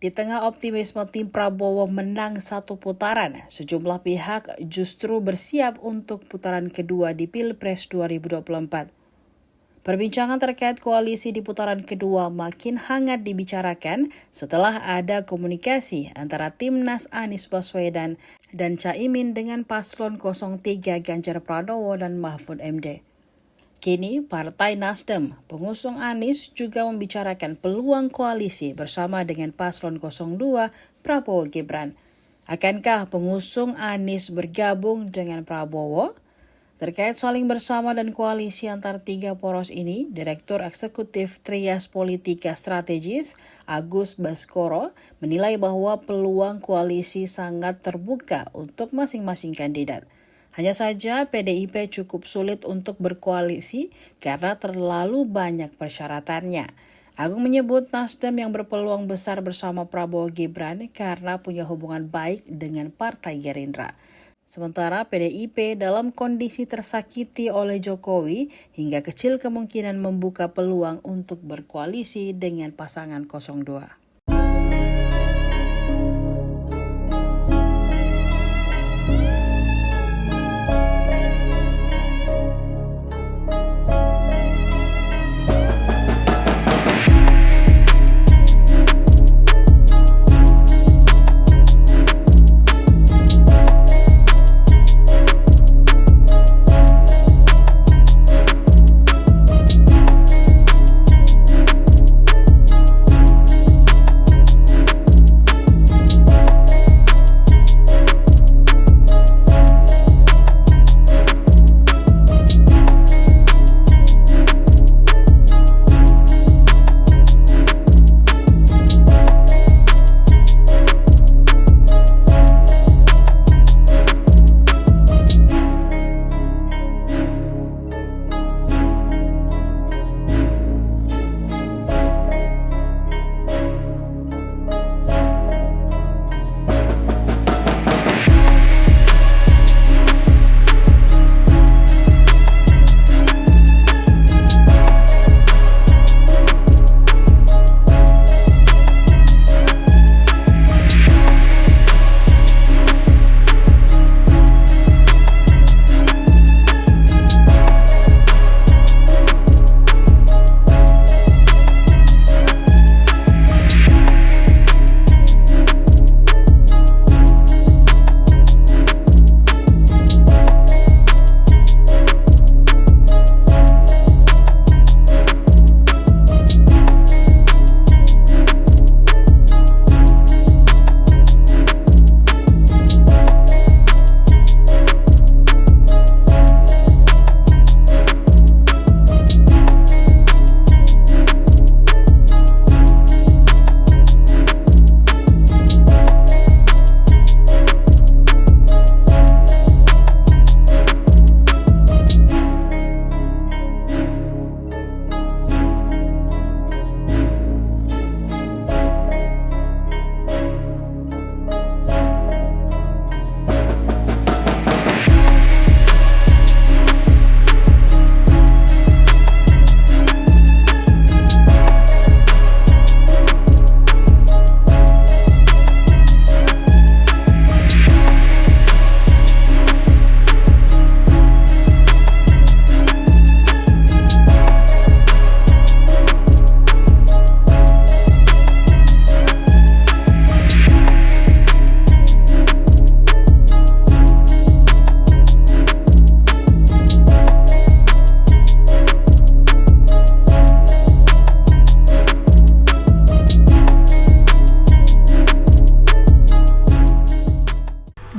Di tengah optimisme tim Prabowo menang satu putaran, sejumlah pihak justru bersiap untuk putaran kedua di Pilpres 2024. Perbincangan terkait koalisi di putaran kedua makin hangat dibicarakan setelah ada komunikasi antara Timnas Anies Baswedan dan Caimin dengan paslon 03 Ganjar Pranowo dan Mahfud MD. Kini, Partai Nasdem, pengusung Anies juga membicarakan peluang koalisi bersama dengan paslon 02 Prabowo Gibran. Akankah pengusung Anies bergabung dengan Prabowo? Terkait saling bersama dan koalisi antar tiga poros ini, Direktur Eksekutif Trias Politika Strategis Agus Baskoro menilai bahwa peluang koalisi sangat terbuka untuk masing-masing kandidat. Hanya saja PDIP cukup sulit untuk berkoalisi karena terlalu banyak persyaratannya. Agung menyebut Nasdem yang berpeluang besar bersama Prabowo Gibran karena punya hubungan baik dengan Partai Gerindra. Sementara PDIP dalam kondisi tersakiti oleh Jokowi hingga kecil kemungkinan membuka peluang untuk berkoalisi dengan pasangan 02.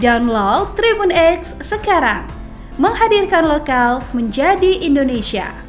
Download Tribun X sekarang, menghadirkan lokal menjadi Indonesia.